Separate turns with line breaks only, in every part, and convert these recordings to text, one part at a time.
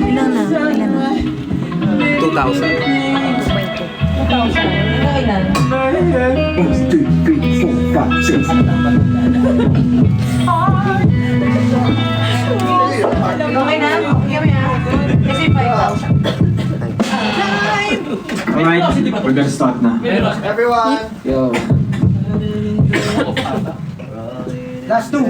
Ilan na? Ilan na?
2,000.
2,000. Ilan?
1, 2, 3, 4, 5, 6.
Okay na? Okay mo yan? Kasi 5,000.
Alright, we're gonna start na.
Everyone!
Yo.
Last two!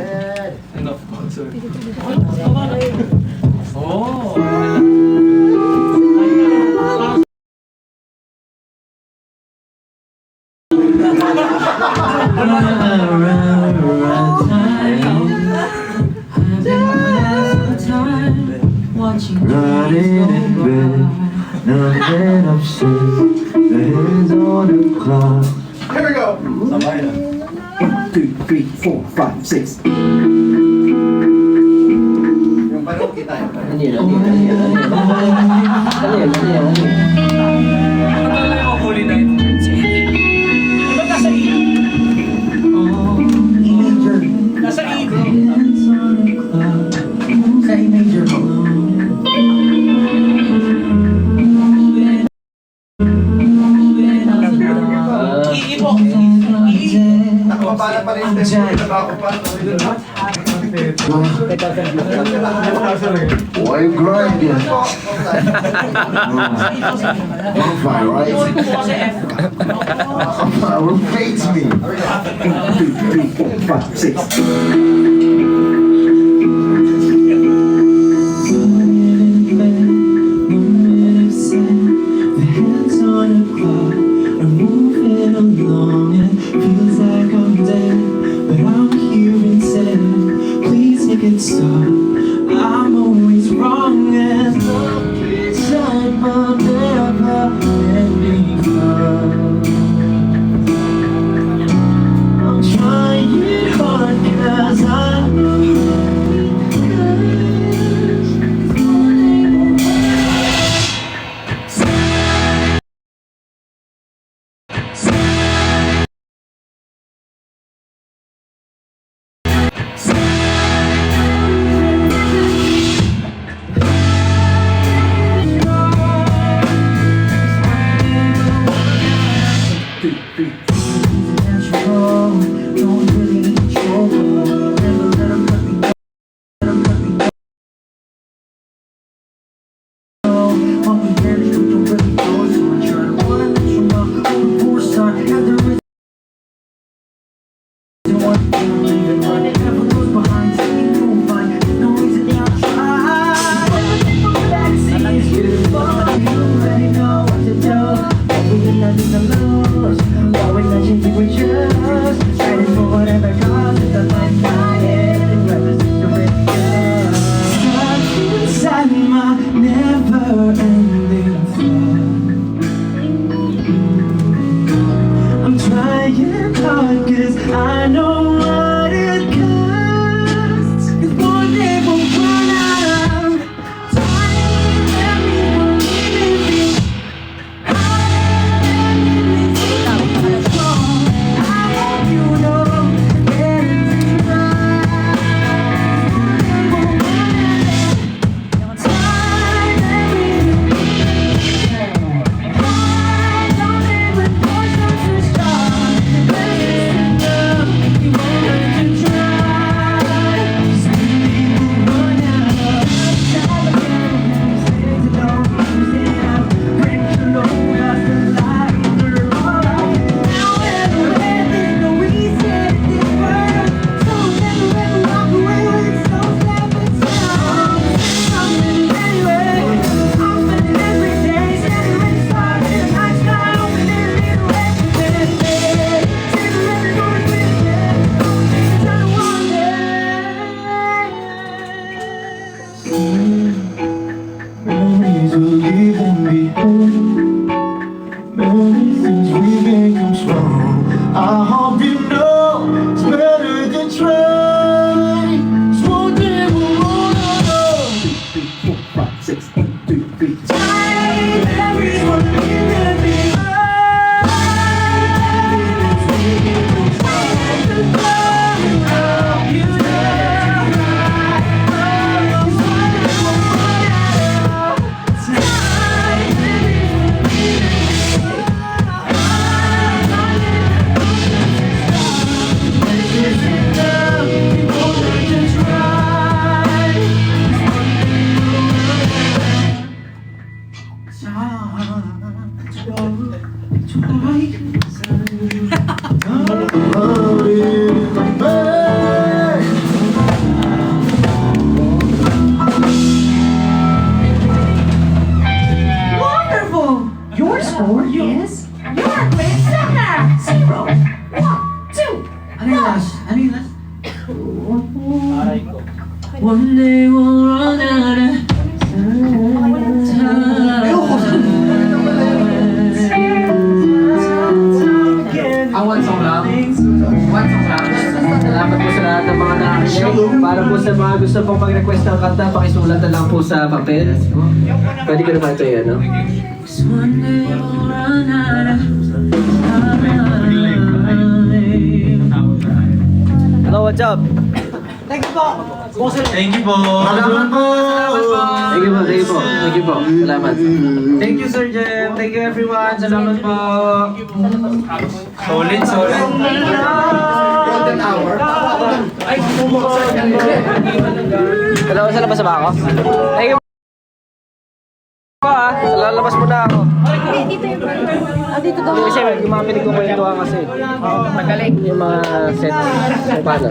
Running in bed, nothing upset. The hands on the clock.
Here we go!
1, 2, 3, 4, 5, 6.
Yung parang kita yun. Nakapapala pa rin yung tempo. Nabako pa.
Why you grinding? I'm fine, right? Will face me. 1, 2, 3, 4, 5, 6.
Stop. I'm always wrong and inside my never-ending love. I'm trying hard 'cause I know One day we'll run out of
One song lang. One song lang. Salamat po sa lahat ng mga nakikinig. Para po sa mga gusto pong mag-request ng kanta, pakisulat na lang po sa papel. Pwede ko naman ito yan, no?
One day we'll run out of
Hello, what's up?
Thank you po.
Thank you po.
Salamat po! Thank you po, thank you po. Thank you po. Salamat.
Thank you, Sir Jem. Thank you, everyone. Salamat po. Solid, solid.
Golden hour.
Hello, sa labas ba ako? Thank you po lalabas mo na ako.
Dito daw.
Kasi yung mga pinagkukwentuhan kasi. Magaling. Yung mga sets. So, paano?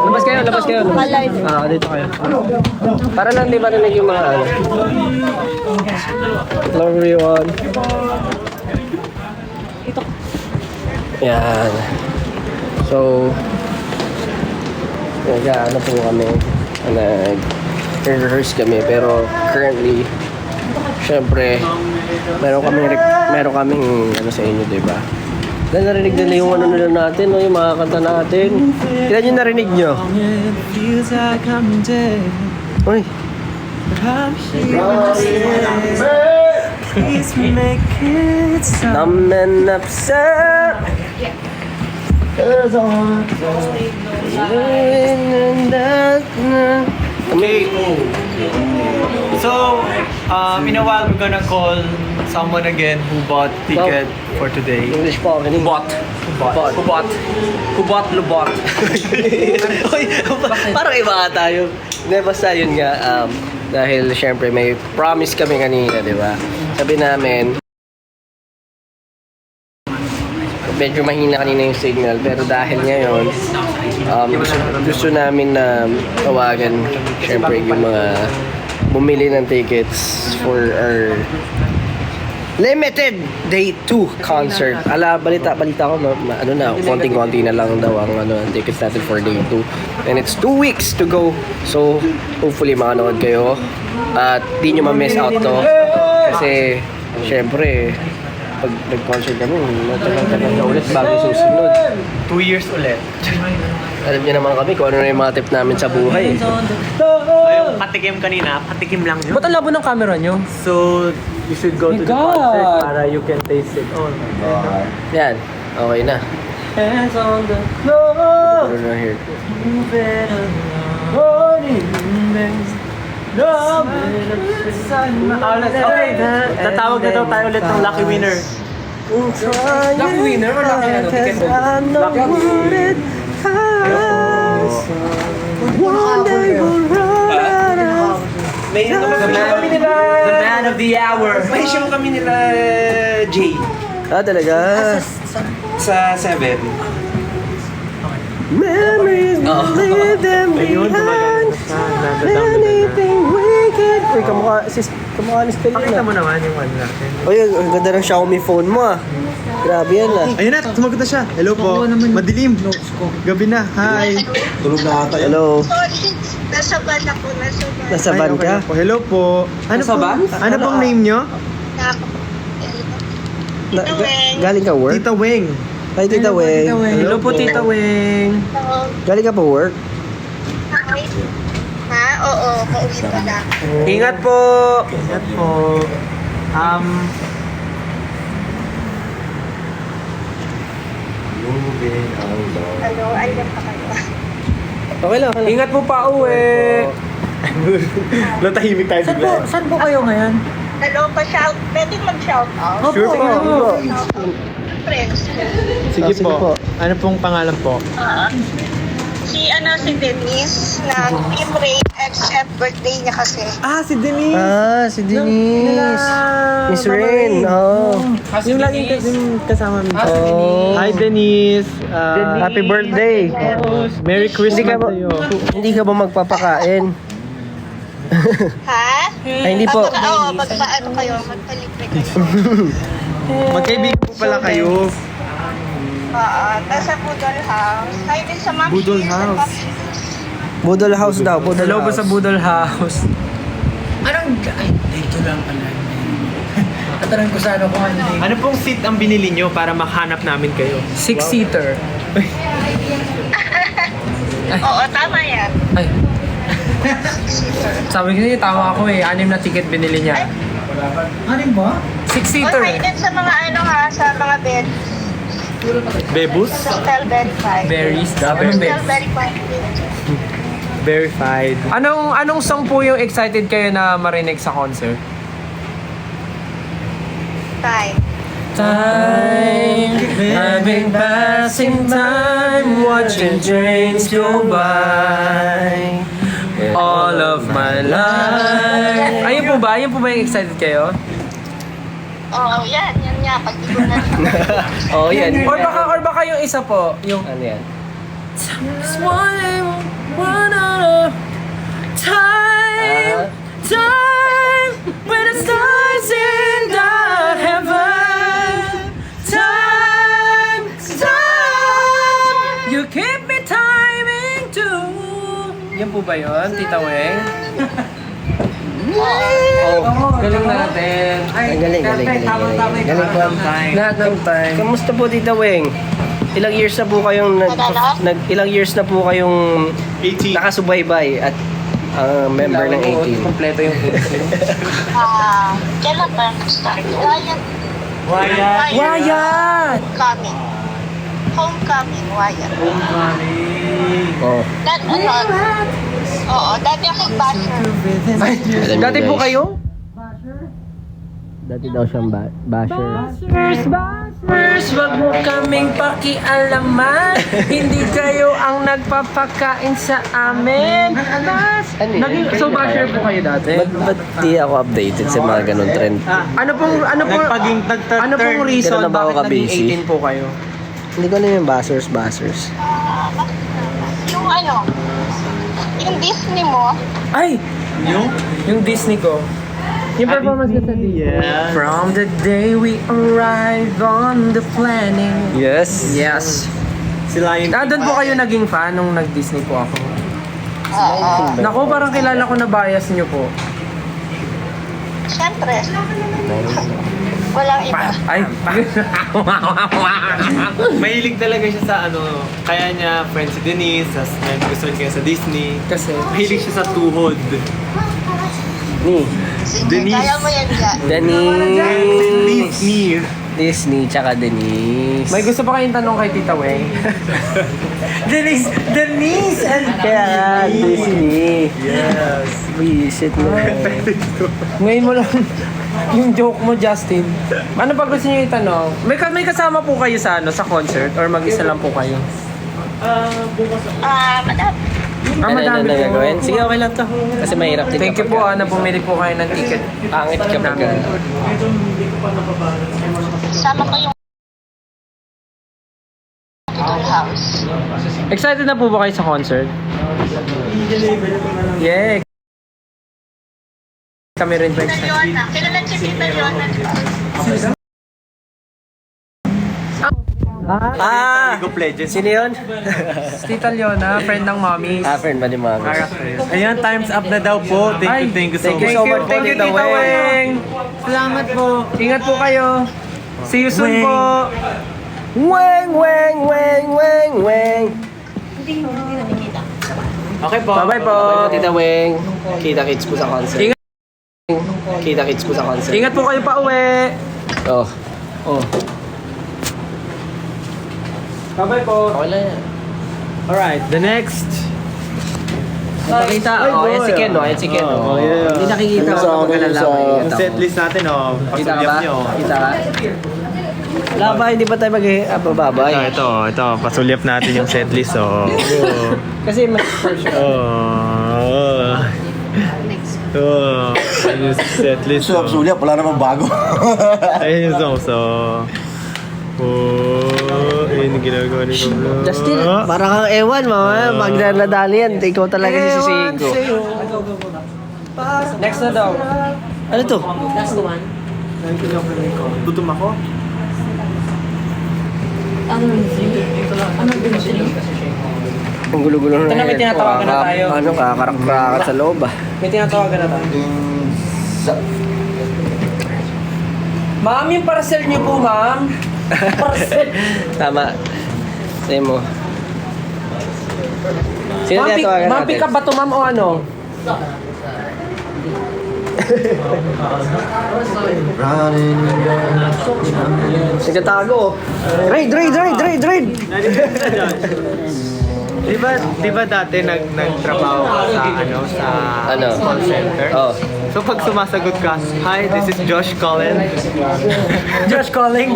Labas kayo, labas kayo. Dito kayo. Para lang di marinig yung mga ano. Hello everyone. Yan. So, ano po kami. Nag-rehearse kami pero currently syempre meron kaming ano sa inyo, di ba? Dahil narinig nila yung ano nila natin, no? Yung mga kanta natin. Kailan yung narinig nyo? Uy. Numb and upset.
Okay. So, in a while, we're gonna call someone again who bought ticket for today.
English po,
Who bought? Lubot.
Uy, parang iba ka tayo. Hindi, basta yun nga. Dahil syempre may promise kami kanina, di ba? Sabi namin, medyo mahina kanina yung signal. Pero dahil ngayon, gusto namin na tawagan syempre yung mga bumili ng tickets for our limited day 2 concert. Balita ko, ano na, konting-konti na lang daw ang tickets natin for day 2. And it's 2 weeks to go. So, hopefully makanood kayo. At di nyo ma-miss out to. Kasi, syempre, pag nag-concert kami, matagal-tagal na ulit bago susunod.
2 years ulit.
Alam niyo naman kami kung ano na yung mga tip namin sa buhay.
So, yung patikim kanina, patikim lang yun.
Ba't ang labo ng camera nyo?
So, you should go to the concert para you can taste it. Oh,
Yan, okay na.
Hands on the floor.
Ano na here?
Okay, tatawag na daw tayo ulit ng lucky winner.
Lucky winner or lucky ano? Ticket holder?
May ano kami nila. The man of the hour. May show kami nila, Jay.
Talaga?
Sa 7.
Memories leave them behind. Anything wicked. Uy, kamukha ni Spell
Pakita
yun
mo naman yung ano natin.
Uy, ang ganda ng Xiaomi phone mo ah. Grabe yan ah.
Ayun na, sumagot na siya. Hello po. Madilim. Gabi na. Hi.
Tulog na ata yun.
Hello.
Nasa van ako,
Nasa van ka?
Po. Hello po. Ano
Nasa van?
Ano pong name nyo?
Galing ka work?
Tita Weng.
Hi, Tita Weng.
Hello po, Tita
Weng.
Galing ka pa work?
Ha? Oo, pauwi pa lang.
Ingat po. Ingat po.
Ano, ayun pa kayo.
Okay lang.
Ingat po pa uwi.
Natahimik tayo bigla.
Saan po kayo ngayon?
Hello, pa-shout. Pwede mag-shout out?
Sure po.
Friends.
Sige
Sige po.
po. Ano pong pangalan po?
Si Denise na Team Ray XF birthday niya kasi.
Si Denise.
Si Denise. Miss Rain. Oh.
Yung laging kasama mo.
Oh.
Hi, Denise.
Happy birthday.
Merry Christmas
Hindi ka ba,
sa'yo.
hindi ka ba magpapakain?
Ha?
Ay, hindi po.
Oo, magpaano kayo, magpalibre kayo.
Magkaibigan po pala kayo.
Nasa Budol House. Hi din sa Ma'am
Budol
Shears and
House.
Ma'am Shears.
Budol House daw, Budol
Hello po
House.
sa Budol House.
Anong... Ay, dito lang pala. Tatanong ko sa ano kung ano eh.
Ano pong seat ang binili nyo para makahanap namin kayo?
6-seater.
Oo, tama yan.
Ay. Sabi ko niya, tama ako eh. 6 na ticket binili niya.
Ano ba?
6-seater.
Hi din sa mga ano ha, sa mga bed.
Bebus?
Sa Hotel Verify.
Berries.
Hotel
Anong berries?
Verify.
Verified.
Anong song po yung excited kayo na marinig sa concert?
Time.
Time, I've been passing time, watching trains go by. All of my life. Ayun po ba? Ayun po ba yung excited kayo?
Oo, yan nga. Pag di ko na.
Oo, yan.
Or baka yung isa po, yung
Ano yan?
Time, time, when the stars in the heaven. Time, time, you keep me timing too. Yan po ba yun, Tita Weng? Oh, galing natin.
Ang galing. Galing po.
Lahat ng time.
Kamusta po, Tita Weng? Ilang years na po kayong ilang years na po kayong
18.
nakasubaybay at member ng 18?
Kompleto yung
Kailan ba nag-start? Wyatt.
Wyatt!
Homecoming. Homecoming, Wyatt.
Oh.
Oo, dati akong basher.
Dati po kayo?
Dati daw siyang basher.
Bashers, wag mo kaming pakialaman. Hindi kayo ang nagpapakain sa amin. So basher po kayo dati?
Ba't di ako updated sa mga ganun trend?
Ano pong reason
Kailan na ba ako
bakit
ka-busy?
naging 18 po kayo?
Hindi ko alam yung bashers.
Yung ano, yung Disney mo,
Ay! Yung Disney ko. Yung performance ko sa Disney.
Yeah.
From the day we arrive on the planning.
Yes.
Yes.
Sila yung...
Doon po kayo naging fan nung nag-Disney po ako. Naku, parang kilala ko na bias niyo po.
syempre, walang iba.
Ay!
Mahilig talaga siya sa ano, kaya niya friend si Denise, tas may gusto niya sa Disney.
Kasi,
Mahilig siya sa tuhod.
Ni.
Denise.
Kaya mo yan dyan.
Denise. Disney, tsaka Denise.
may gusto pa kayong tanong kay Tita Weng? Denise and
Kaya, Disney.
Yes.
Visit mo.
Ngayon mo lang yung joke mo, Justin. Ano pa gusto niyo itanong? May kasama po kayo sa sa concert or mag-isa lang po kayo?
Madami.
Ano
Madami
na
po.
gagawin? Sige, okay lang to. Kasi mahirap din.
Thank you po na bumili po kayo ng ticket.
Pangit kapag
Sama ko yung Budol House.
Excited na po ba kayo sa concert? Yeah. Kami rin po
Tita
excited.
Leona. Kilala si Tita Leona, di ba?
League of Legends.
Sino yun?
Tita Leona, friend ng mommy.
Friend ba ni Mami?
Ayan, times up na daw po. Thank you so
Thank you
much.
so much po,
Thank you,
Tita
Tita Weng. Salamat po. Ingat po kayo. See you soon
Weng.
po.
Weng, weng, weng, weng, weng.
Okay po.
Bye-bye po.
Tita Weng. Kita-kits po sa concert.
Ingat.
Kita-kits po sa concert.
Ingat po kayo pa uwi.
Oh.
Bye-bye po.
Okay lang yan.
Alright, the next.
Nakita? Oh, yan si Ken, oh. Yan si Ken, oh. Hindi nakikita ko sa mag-alala ko.
Ang setlist natin, oh.
Kita ka
Pasulyap
ba?
niyo.
Kita ka? Wala ba? Hindi ba tayo mag-bababay?
Ito. Pasulyap natin yung setlist, oh.
Kasi mas first show.
Ayun yung setlist, oh.
Sulyap, wala namang bago.
Ayun yung songs, oh. Ayun yung ginagawa ni Pablo.
Justin, para kang ewan, mama. Magdadali yan. Ikaw talaga si Sisigo.
Next na daw.
Ano to?
Gutom ako.
Ang gulo-gulo na
Ito na, may
yan.
tinatawagan na tayo.
Ano, kakarak-karakat sa loob ah.
May tinatawagan na tayo. Ma'am, yung parcel niyo po, ma'am. Parcel.
Tama. Say mo. Sino
Ma'am,
tinatawagan
ma'am,
natin?
pick up ba to, ma'am, o ano?
Running
Nagtatago. Raid!
Di ba dati nagtrabaho ka sa
Ano?
call center?
Oh.
So pag sumasagot ka, "Hi, this is Josh Cullen."
Josh calling.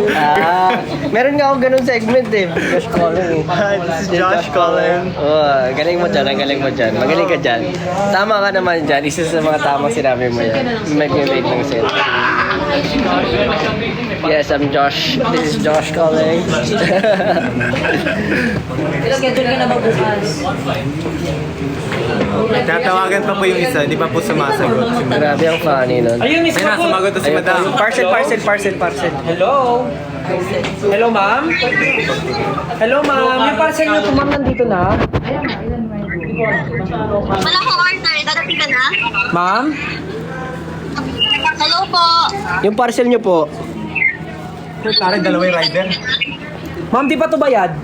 Meron nga akong ganun segment eh. Josh calling eh.
"Hi, this is Josh Cullen."
Oh, galing mo dyan, ang galing mo dyan. Magaling ka dyan. Tama ka naman dyan. Isa sa mga tamang sinabi mo yan. May pinrate ng set. Yes, I'm Josh. This is Josh calling.
Schedule ka na ba bukas?
Tatawagan pa po yung isa, di pa po sumasagot.
Grabe ang funny nun.
Ayun, miss
Ayun na,
ko.
sumagot na si
Ayun,
Madam.
parcel.
Hello? Hello, ma'am? Hello, ma'am. Yung parcel niyo po, ma'am, nandito na?
Wala ko order. Dadating ka na?
Ma'am?
Hello po.
Yung parcel nyo po.
Parang dalawang rider.
Ma'am, di pa to bayad?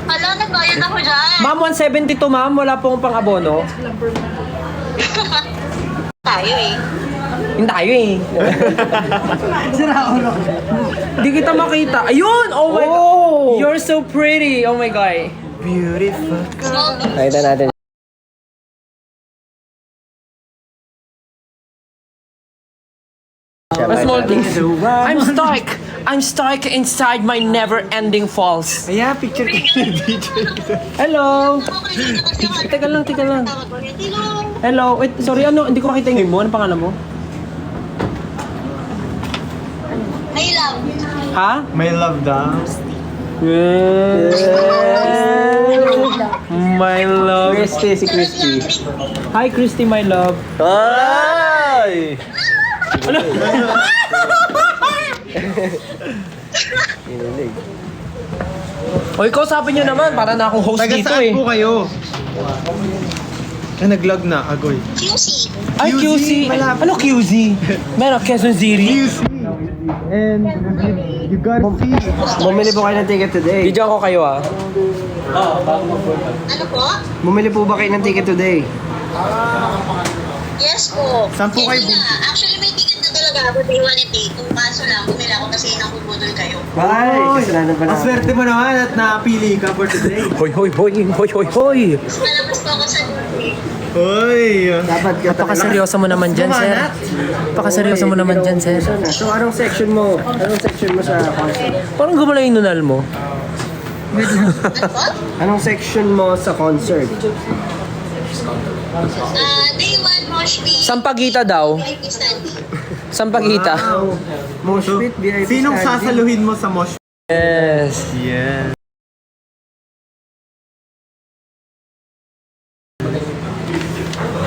Hala, nagbayad ako dyan.
Ma'am, 172, ma'am. Wala pong pang-abono.
Tayo eh.
Hindi tayo eh. Di kita makita. Ayun! Oh my God! You're so pretty! Oh my God.
Nakita natin.
A small things. I'm stuck inside my never-ending falls.
Kaya, picture ka yung video.
Hello! Teka lang. Hello. Wait, sorry, ano? Hindi ko makita yung name mo. Ano pangalan mo?
May love.
Ha?
May love daw.
My love.
Christy, si Christy.
Hi, Christy, my love.
Ay!
O, ikaw sabi niyo naman, para na akong host
Taga
dito
saan
eh.
po kayo? Nag-log na, agoy.
QC.
Ay, QC. Ano QC? Meron, Quezon City.
And you gotta see.
Bumili po kayo ng ticket today.
Bidyan ko kayo ah.
Ano po?
Bumili po ba kayo ng ticket today?
Yes po.
Saan po kayo
Hindi na. Actually, may ticket na talaga ako day 1 and day 2. Kaso lang, bumili ako kasi nakubudol kayo.
Ay, kasalanan pa
Ang
namin.
swerte mo naman at napili ka for today.
Hoy.
Mas malabas po ako sa duty.
Hoy!
Dapat ka
Napakaseryoso mo naman dyan, sir. Napakaseryoso mo naman dyan, sir.
So, anong section mo? Anong section mo sa concert?
Parang gumala yung nunal mo.
Ano po?
Anong section mo sa concert?
Day 1, mosh pit.
Sampagita daw.
VIP standing.
Sampagita.
Mosh pit, VIP
Sinong
standing.
sasaluhin mo sa mosh?
Yes.
Yeah.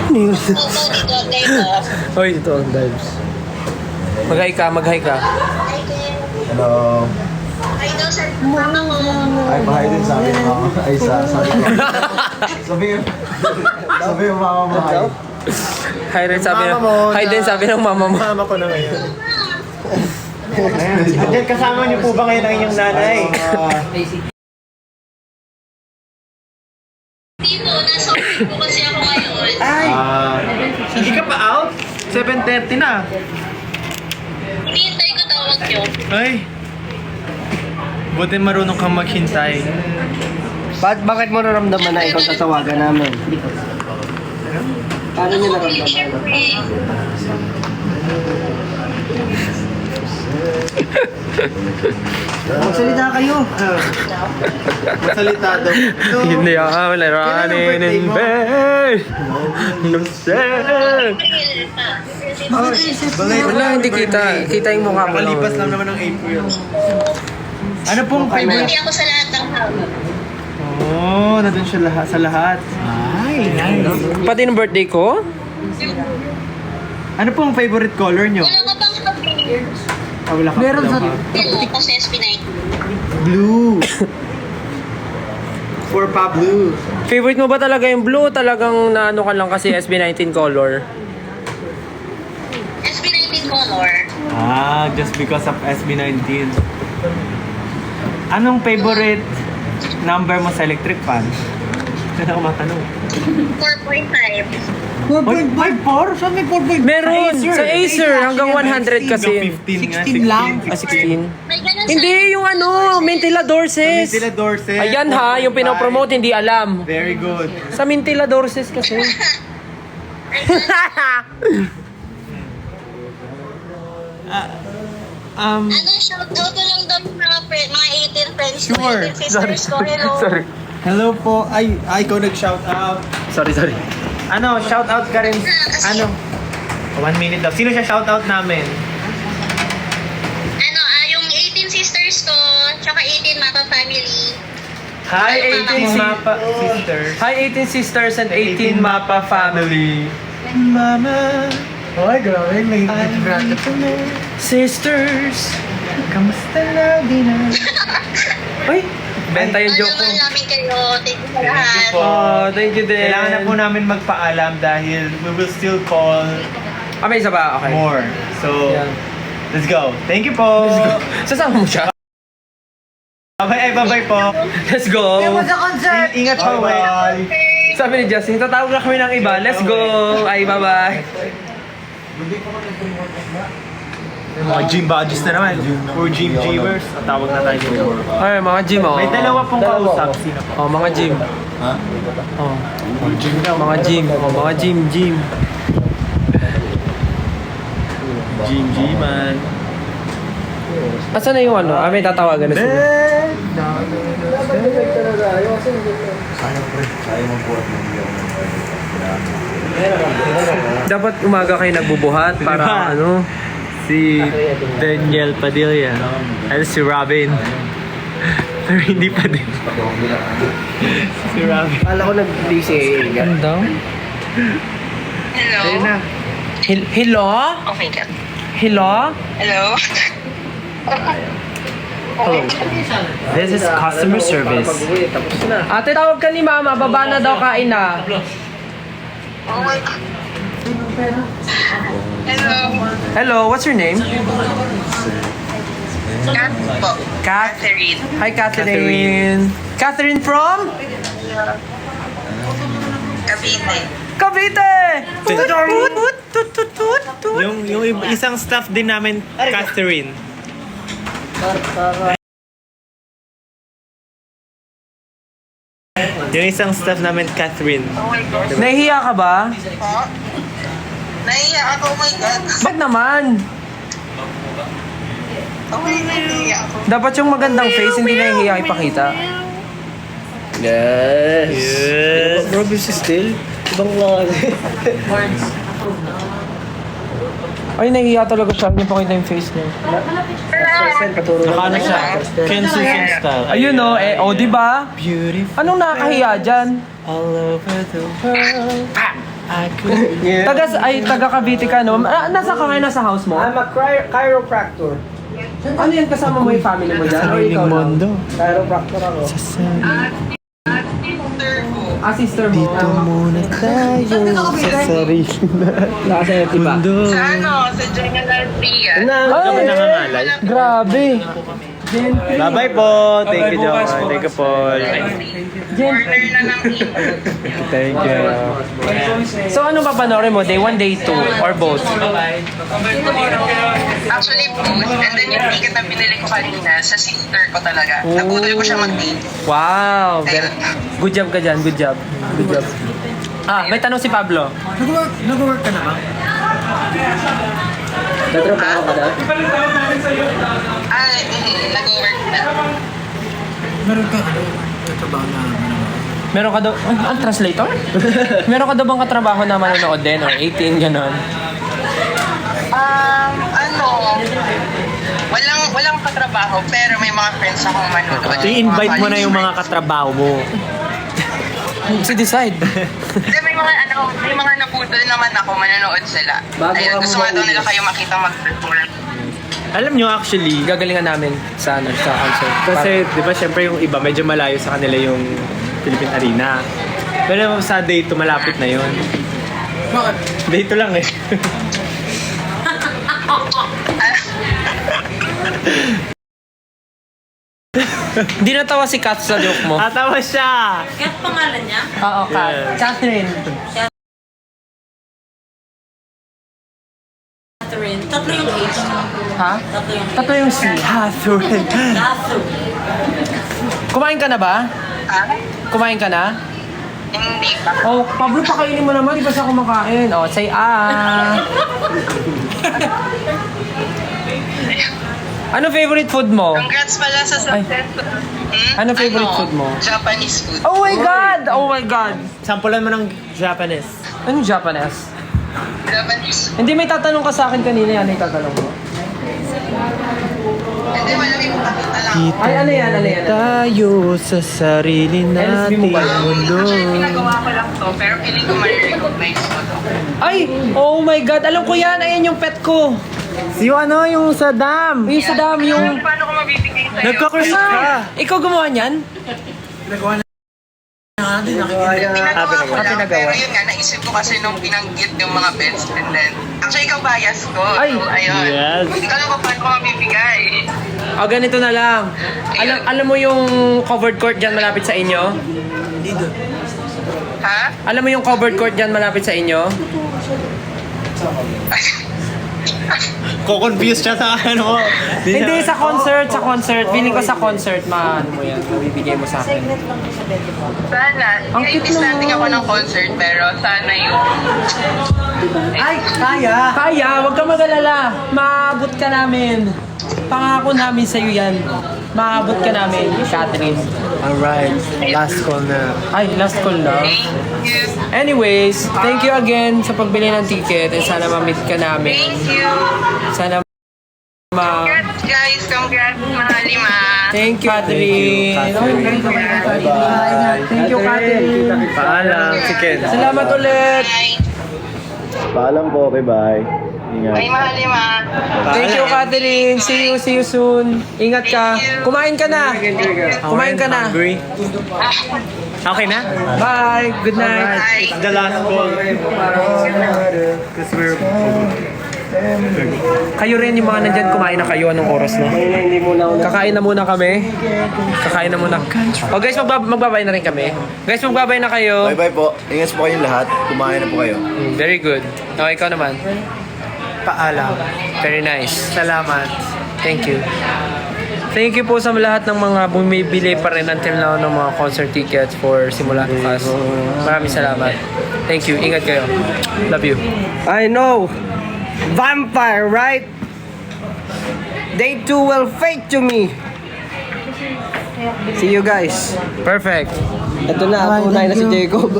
Opo, dito. Day po.
Hoy, dito ang dives. Mag-hi ka.
Hi, Ken.
Hello.
Hi daw sa mama ko.
Ay, bahay din sabi ng mama. Ay, sabi ko. Sabi yung mama mo, hi.
Hi din sabi ng
Mama mo
Hi din sabi ng mama mo.
Mama ko na ngayon. Diyan, kasama niyo po ba ngayon ang inyong nanay?
Dito, nasa office po kasi ako ngayon.
Ay! Hindi ka pa out? 7:30 na.
Hinihintay ko tawag niyo.
Ay! Buti marunong kang maghintay.
Bakit mo naramdaman na ikaw tatawagan namin? Paano niyo naramdaman?
Siyempre.
Magsalita kayo.
Masalita daw.
Hindi ako running in bed. No sir. Wala, hindi kita. Kita yung mukha mo.
Nakalipas lang naman ng April. Ano pong favorite?
Hindi ako sa lahat ng tawag.
Oh, nandun siya lahat, sa lahat. Ay, nice.
Pati ng birthday ko?
Ano pong favorite color nyo?
Wala ka bang sabihin?
Meron sa...
Kasi SB9.
Blue. For Pablo.
Favorite mo ba talaga yung blue? Talagang naano ka lang kasi SB19 color?
SB19 color.
Ah, just because of SB19. Anong favorite number mo sa electric fan? Kaya ako matanong.
4.5.
4.54? Saan may 4.5?
Meron! Sa Acer, hanggang 100 kasi yun.
16 lang.
16.
May ganun sa...
Hindi, yung ano, Mintila Dorses.
Sila Dorset.
Ayan ha, yung pinopromote, hindi alam.
Very good.
Sa Mintila Dorses kasi.
Ano, shout out ko lang daw mga 18 friends ko,
Sure.
18 sisters ko. Hello.
Sorry.
Hello po. Ay, ikaw nag-shout out.
Sorry.
Ano, shout out ka rin. Ano? 1 minute daw. Sino siya shout out namin?
Ano, yung 18 sisters ko, tsaka 18 Mapa family.
Hi, 18
Mapa Sisters.
Hi, 18 sisters and 18 Mapa family.
Mama. Ay, grabe. May
Sisters.
kamusta lagi na?
Ay, benta yung
Ano
joke ko.
naman namin kayo. Thank you sa lahat.
Oh, thank you din.
Kailangan na po namin magpaalam dahil we will still call
may isa ba? Okay.
more. So,
Yan.
let's go. Thank you po.
Sasama mo siya?
Bye-bye po.
Let's go.
Ingat po. Bye.
Sabi ni Justin, tatawag na kami ng iba. Let's go. Ay, bye-bye.
Mga gym badges na naman. For gym gymmers, tawag na tayo dito.
Ay, mga gym, oh.
May dalawa pong kausap. Sino po?
Oh, mga gym. Oh. Mga gym. Oh, mga gym.
Gym-gyman.
Asan na yung ano? May tatawagan na sila. Dapat umaga kayo nagbubuhat para ano?
Si Daniel Padilla. Ay, si Robin. Pero hindi pa din. Si Robin.
Kala ko nag-DCA ka.
Ano daw?
Hello.
Hello?
Oh my God.
Hello?
Hello.
This is customer service.
Tapos na.
Ate, tawag ka ni Mama. Baba na daw, kain na.
Oh my God. Hello.
Hello, what's your name?
Kat po.
Kat.
Catherine.
Hi, Catherine. Catherine from?
Cavite.
Cavite!
Yung isang staff din namin, Catherine. Yung isang staff namin, Catherine.
Oh my God.
Nahihiya ka ba?
Po? Naiiyak ako. Oh my God.
Bakit naman?
Oh my God. Naiiyak ako.
Dapat yung magandang face, hindi nahihiya ipakita.
Yes.
Yes.
Bro, busy still. Ibang klase.
Ay, nahihiya talaga siya. Hindi pakita yung face niya.
Katuro
Saka
na
ano siya? Ken Susan style.
Ayun o, di ba?
Beautiful
Anong nakakahiya dyan?
all over the world. I could...
Taga Cavite ka, no? Nasa ka ngayon, nasa house mo?
I'm a chiropractor.
Ano yan, kasama mo yung family mo dyan? O ikaw lang?
Chiropractor ako.
Sister mo?
Muna tayo sa sarili
Nasa diba?
mundo.
Sa ano? Sa General Tria.
Ay,
nangangalay?
grabe.
Bye-bye po. Thank you, John. Thank you, Paul.
Corner na ng
Thank you.
So, ano papanorin mo? Day 1, day 2, or both?
Actually, both. And then yung ticket na binili ko kanina sa sister ko talaga. Nabudol ko siya mag-date.
Wow. Good job ka dyan. Good job. May tanong si Pablo.
Nag-work ka na ba?
Nagtrabaho ka daw?
Nag-work na.
Meron ka daw, ang translator? Meron ka daw bang katrabaho na manonood din or 18 ganon?
Walang katrabaho, pero may mga friends akong manonood.
I-invite mo na yung mga katrabaho mo.
Si decide.
Hindi, may mga nabudol naman ako, manonood sila.
Bago
Ayun,
ka
gusto nga daw
mauwi.
nila kayo makita mag-perform.
Alam nyo actually,
Gagalingan namin sa concert.
kasi di ba syempre yung iba medyo malayo sa kanila yung Philippine Arena. Pero sa day 2 malapit na yun. Day 2 lang eh.
Hindi natawa si Kat sa joke mo.
Tatawa siya!
Kat pangalan niya?
Oo, Kat. Catherine.
Catherine. Tatlo yung H.
Ha? Tatlo yung C.
Catherine.
Catherine.
Kumain ka na ba? Kumain ka na?
Hindi pa.
Oh, Pablo, pakainin mo naman. Di ba siya kumakain? Oh, say ah. Ano favorite food mo?
Congrats pala sa success.
Ano favorite food mo?
Japanese food.
Oh my God! Oh my God!
Sampulan mo ng Japanese.
Anong Japanese?
Japanese.
Hindi, may tatanong ka sa akin kanina. Ano yung tatanong mo?
Hindi, malaki mo pakita lang.
Ay, ano yan? Ano yan?
Tayo sa sarili nating mundo.
Actually, pinagawa ko lang to, pero feeling ko ma-recognize mo to.
Ay! Oh my God! Alam ko yan! Ayan yung pet ko!
Yung ano, yung sa dam.
Yung sa dami yung...
Paano ko mabibigay sa'yo?
Nagka-crush ka.
Ikaw gumawa niyan?
Pinagawa ko lang, pero yun nga, naisip ko kasi nung binanggit yung mga beds and then, actually ikaw bias ko.
Ay!
So, ayun.
Yes.
Hindi ko alam kung paano ko mabibigay.
O, ganito na lang. Alam mo yung covered court dyan malapit sa inyo?
Ha?
Alam mo yung covered court dyan malapit sa inyo?
Ko-confuse siya sa ano.
Hindi, sa concert. Sa concert. Feeling ko sa concert, ano mo yan. Mabibigay mo sa akin.
Sana.
Ang cute
Imbis natin ako ng concert, pero sana yung...
Ay, kaya!
Kaya, huwag ka mag-alala. Maabot ka namin. Pangako namin sa'yo yan. Maabot ka namin, Catherine.
Alright, last call na.
Ay, last call na.
Thank you.
Anyways, thank you again sa pagbili ng ticket. And sana ma-meet ka namin.
Thank you.
Sana
Congrats, guys. Congrats, Mahalima.
Thank you, Catherine.
Bye-bye.
Thank you, Catherine.
Paalam, si Ken.
Salamat ulit.
Bye.
Paalam po, bye-bye. Ingat.
Bye, Mahalima.
Thank you, Catherine. See you soon. Ingat ka. Kumain ka na. Kumain ka na.
Hungry? Okay na?
Bye. Good night.
Bye.
The last call. Because we're...
Kayo rin yung mga nandyan, kumain na kayo. Anong oras na? Kakain na muna kami. Kakain na muna. Oh guys, magbabay na rin kami. Guys, magbabay na kayo.
Bye-bye po. Ingat po kayong lahat. Kumain na po kayo.
Very good. Okay, ikaw naman.
Paalam.
Very nice.
Salamat.
Thank you. Thank you po sa lahat ng mga bumibili pa rin until now ng mga concert tickets for Simula Bukas. Maraming salamat. Thank you. Ingat kayo. Love you.
I know! Vampire, right? They too will fake to me. See you guys.
Perfect.
Ito na, tunay na si Jacob.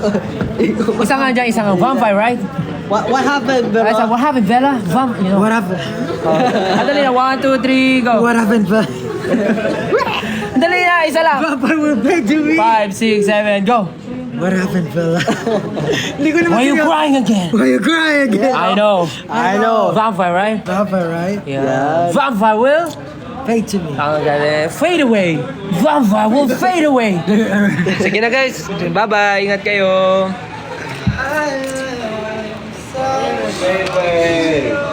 Isa nga dyan, isa nga. Vampire, right?
What happened,
I said, what happened, Bella? You know.
What happened?
Dali na, 1, 2, 3, go.
What happened, Bella?
Dali na, isa lang.
Vampire will fake to me.
5, 6, 7, go.
What happened, Bella? Hindi ko
Why are you crying again?
Why you crying again?
I know.
I know.
Vampire, right?
Vampire, right?
Yeah. Vampire will
Fake to me.
ang galing. Fade away. Vampire will fade away. Sige na guys. Bye-bye. Ingat kayo.
Bye-bye.